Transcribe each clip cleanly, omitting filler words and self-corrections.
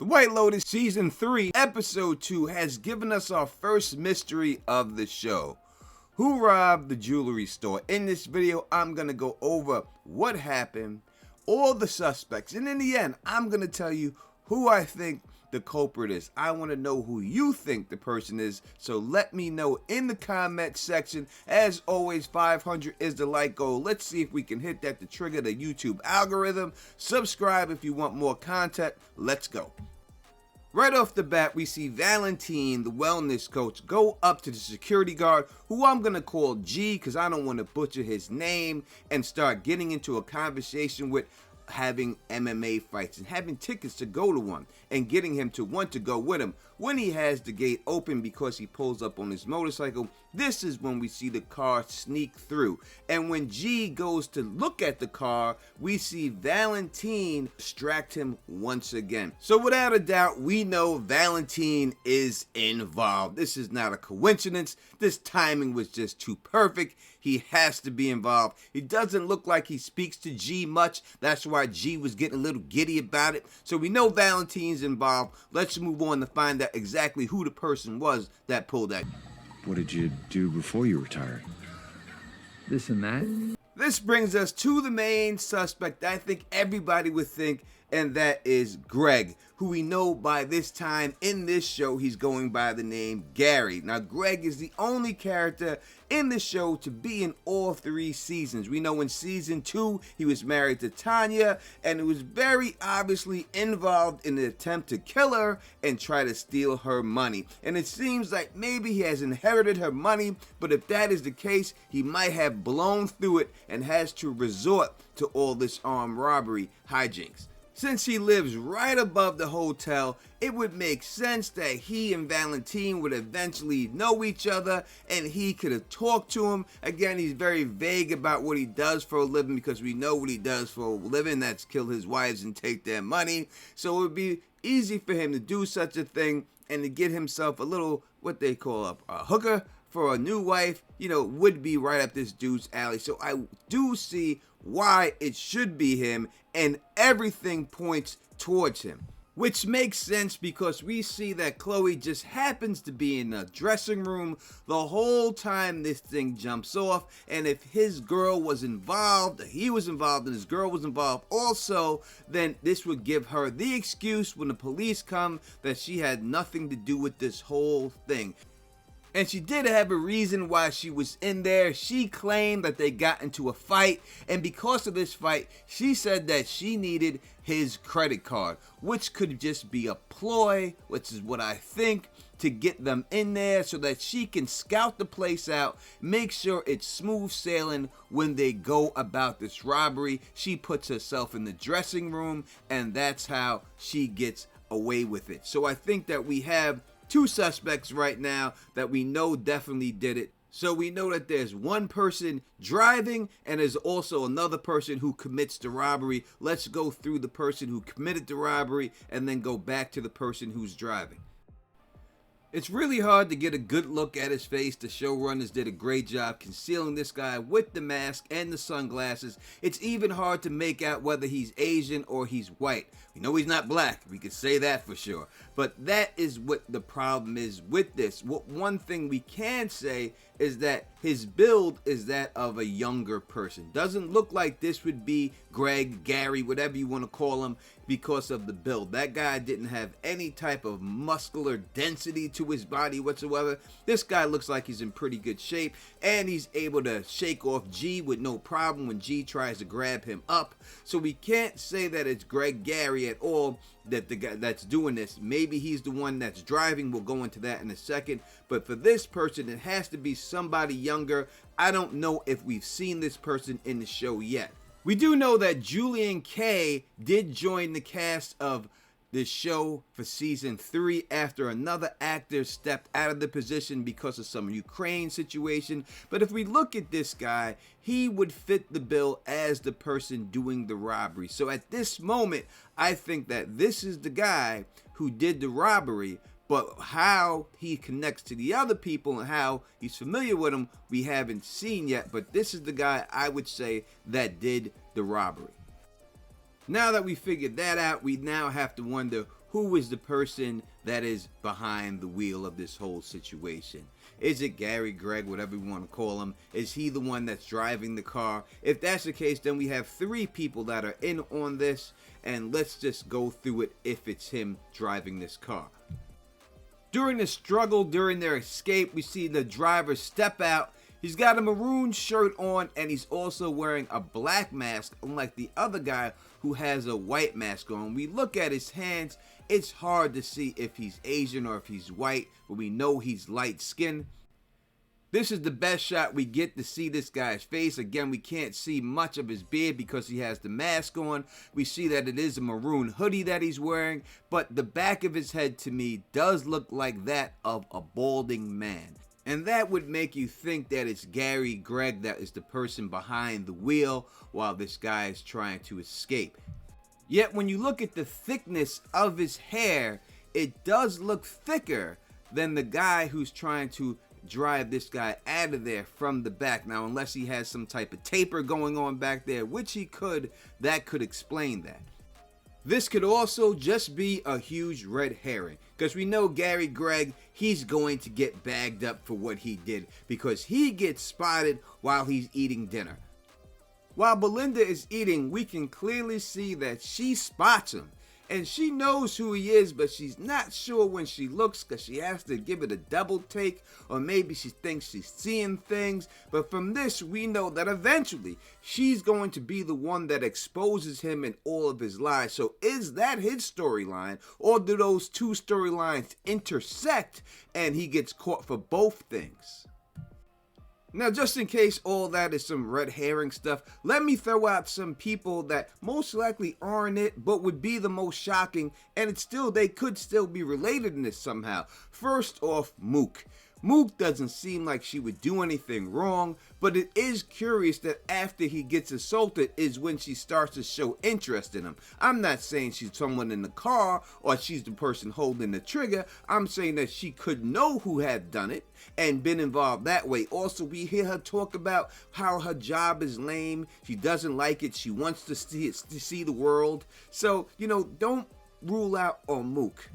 The White Lotus Season 3, Episode 2 has given us our first mystery of the show. Who robbed the jewelry store? In this video, I'm going to go over what happened, all the suspects, and in the end, I'm going to tell you who I think the culprit is. I want to know who you think the person is, so let me know in the comment section. As always, 500 is the like goal. Let's see if we can hit that to trigger the YouTube algorithm. Subscribe if you want more content. Let's go. Right off the bat, we see Valentine, the wellness coach, go up to the security guard, who I'm going to call G because I don't want to butcher his name, and start getting into a conversation with having MMA fights and having tickets to go to one, and getting him to want to go with him. When he has the gate open because he pulls up on his motorcycle, this is when we see the car sneak through. And when G goes to look at the car, we see Valentine distract him once again. So without a doubt, we know Valentine is involved. This is not a coincidence. This timing was just too perfect. He has to be involved. He doesn't look like he speaks to G much. That's why G was getting a little giddy about it. So we know Valentine's involved. Let's move on to find out exactly who the person was that pulled that. What did you do before you retired? This and that. This brings us to the main suspect I think everybody would think, and that is Greg, who we know by this time in this show he's going by the name Gary. Now Greg is the only character in the show to be in all 3 seasons. We know in season 2 he was married to Tanya, and it was very obviously involved in the attempt to kill her and try to steal her money. And it seems like maybe he has inherited her money, but if that is the case, he might have blown through it and has to resort to all this armed robbery hijinks. Since he lives right above the hotel, it would make sense that he and Valentine would eventually know each other and he could have talked to him. Again, he's very vague about what he does for a living because we know what he does for a living. That's kill his wives and take their money. So it would be easy for him to do such a thing and to get himself a little, what they call a hooker for a new wife, would be right up this dude's alley. So I do see why it should be him, and everything points towards him. Which makes sense because we see that Chloe just happens to be in the dressing room the whole time this thing jumps off, and if his girl was involved, he was involved, and his girl was involved also, then this would give her the excuse when the police come that she had nothing to do with this whole thing. And she did have a reason why she was in there. She claimed that they got into a fight, and because of this fight, she said that she needed his credit card, which could just be a ploy, which is what I think, to get them in there so that she can scout the place out, make sure it's smooth sailing when they go about this robbery. She puts herself in the dressing room, and that's how she gets away with it. So I think that we have 2 suspects right now that we know definitely did it. So we know that there's one person driving and there's also another person who commits the robbery. Let's go through the person who committed the robbery and then go back to the person who's driving. It's really hard to get a good look at his face. The showrunners did a great job concealing this guy with the mask and the sunglasses. It's even hard to make out whether he's Asian or he's white. We know he's not black. We could say that for sure. But that is what the problem is with this. One thing we can say is that his build is that of a younger person. Doesn't look like this would be Greg, Gary, whatever you want to call him, because of the build. That guy didn't have any type of muscular density to his body whatsoever. This guy looks like he's in pretty good shape, and he's able to shake off G with no problem when G tries to grab him up. So we can't say that it's Greg Gary at all, that the guy that's doing this. Maybe he's the one that's driving. We'll go into that in a second. But for this person, it has to be somebody younger. I don't know if we've seen this person in the show yet. We do know that Julian K did join the cast of this show for season 3 after another actor stepped out of the position because of some Ukraine situation. But if we look at this guy, he would fit the bill as the person doing the robbery. So at this moment, I think that this is the guy who did the robbery, but how he connects to the other people and how he's familiar with them, we haven't seen yet. But this is the guy I would say that did the robbery. Now that we figured that out, we now have to wonder who is the person that is behind the wheel of this whole situation? Is it Gary, Greg, whatever you want to call him? Is he the one that's driving the car? If that's the case, then we have 3 people that are in on this, and let's just go through it if it's him driving this car. During the struggle, during their escape, we see the driver step out. He's got a maroon shirt on, and he's also wearing a black mask, unlike the other guy who has a white mask on. We look at his hands. It's hard to see if he's Asian or if he's white, but we know he's light skinned. This is the best shot we get to see this guy's face. Again, we can't see much of his beard because he has the mask on. We see that it is a maroon hoodie that he's wearing, but the back of his head to me does look like that of a balding man. And that would make you think that it's Gary Greg that is the person behind the wheel while this guy is trying to escape. Yet when you look at the thickness of his hair, it does look thicker than the guy who's trying to drive this guy out of there from the back. Now, unless he has some type of taper going on back there, which he could, that could explain that. This could also just be a huge red herring, because we know Gary Greg, he's going to get bagged up for what he did, because he gets spotted while he's eating dinner. While Belinda is eating, we can clearly see that she spots him, and she knows who he is, but she's not sure when she looks because she has to give it a double take, or maybe she thinks she's seeing things. But from this, we know that eventually she's going to be the one that exposes him in all of his lies. So is that his storyline, or do those 2 storylines intersect and he gets caught for both things? Now, just in case all that is some red herring stuff, let me throw out some people that most likely aren't it, but would be the most shocking, and they could still be related in this somehow. First off, Mook. Mook doesn't seem like she would do anything wrong, but it is curious that after he gets assaulted is when she starts to show interest in him. I'm not saying she's someone in the car or she's the person holding the trigger. I'm saying that she could know who had done it and been involved that way. Also, we hear her talk about how her job is lame. She doesn't like it. She wants to see the world. So, don't rule out on Mook.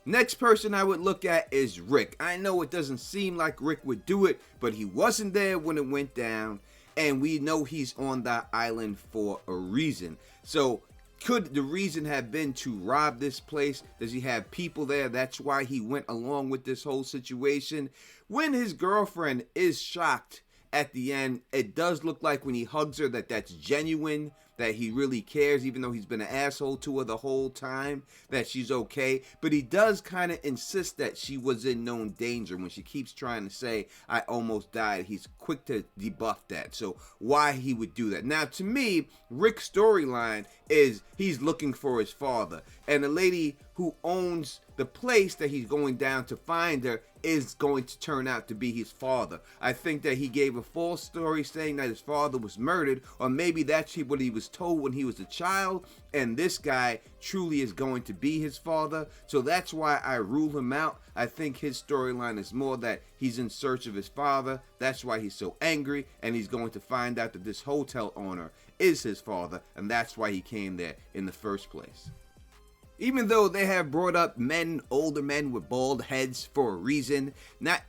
Next person I would look at is Rick. I know it doesn't seem like Rick would do it, but he wasn't there when it went down, and we know he's on that island for a reason. So could the reason have been to rob this place? Does he have people there? That's why he went along with this whole situation. When his girlfriend is shocked at the end, it does look like when he hugs her that's genuine, that he really cares, even though he's been an asshole to her the whole time, that she's okay. But he does kind of insist that she was in known danger when she keeps trying to say, I almost died. He's quick to debuff that. So why he would do that? Now, to me, Rick's storyline is he's looking for his father. And the lady who owns the place that he's going down to find her is going to turn out to be his father. I think that he gave a false story saying that his father was murdered, or maybe that's what he was told when he was a child, and this guy truly is going to be his father. So that's why I rule him out. I think his storyline is more that he's in search of his father. That's why he's so angry, and he's going to find out that this hotel owner is his father, and that's why he came there in the first place. Even though they have brought up older men with bald heads for a reason,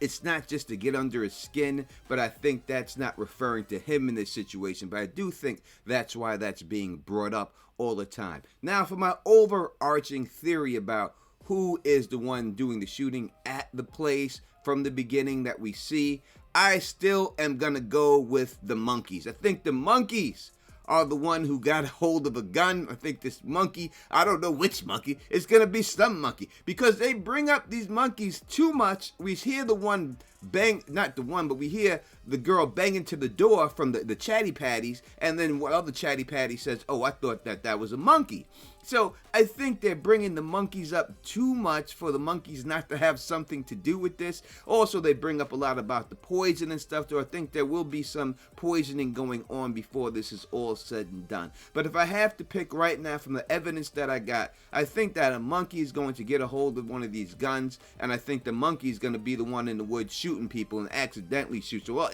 it's not just to get under his skin, but I think that's not referring to him in this situation. But I do think that's why that's being brought up all the time. Now, for my overarching theory about who is the one doing the shooting at the place from the beginning that we see, I still am going to go with the monkeys. I think the monkeys are the one who got hold of a gun. I think this monkey, I don't know which monkey, it's gonna be some monkey, because they bring up these monkeys too much. We hear the one bang, not the one, but we hear the girl banging to the door from the chatty patties, and then what other chatty patty says, oh, I thought that was a monkey. So I think they're bringing the monkeys up too much for the monkeys not to have something to do with this. Also, they bring up a lot about the poison and stuff, so I think there will be some poisoning going on before this is all said and done. But if I have to pick right now from the evidence that I got, I think that a monkey is going to get a hold of one of these guns, and I think the monkey is going to be the one in the woods shooting people and accidentally shoot. So, well,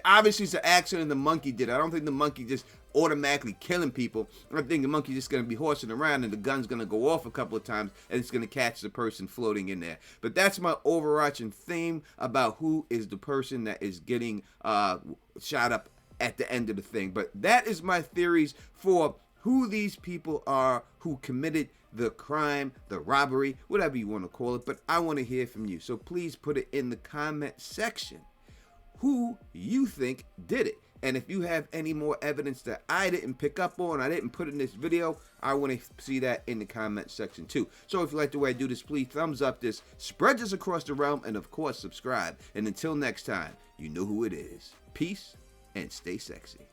obviously it's an accident the monkey did. I don't think the monkey just automatically killing people. I think the monkey's just going to be horsing around and the gun's going to go off a couple of times and it's going to catch the person floating in there. But that's my overarching theme about who is the person that is getting shot up at the end of the thing. But that is my theories for who these people are who committed the crime, the robbery, whatever you want to call it. But I want to hear from you. So please put it in the comment section who you think did it. And if you have any more evidence that I didn't pick up on, I didn't put in this video, I want to see that in the comment section too. So if you like the way I do this, please thumbs up this, spread this across the realm, and of course subscribe. And until next time, you know who it is. Peace and stay sexy.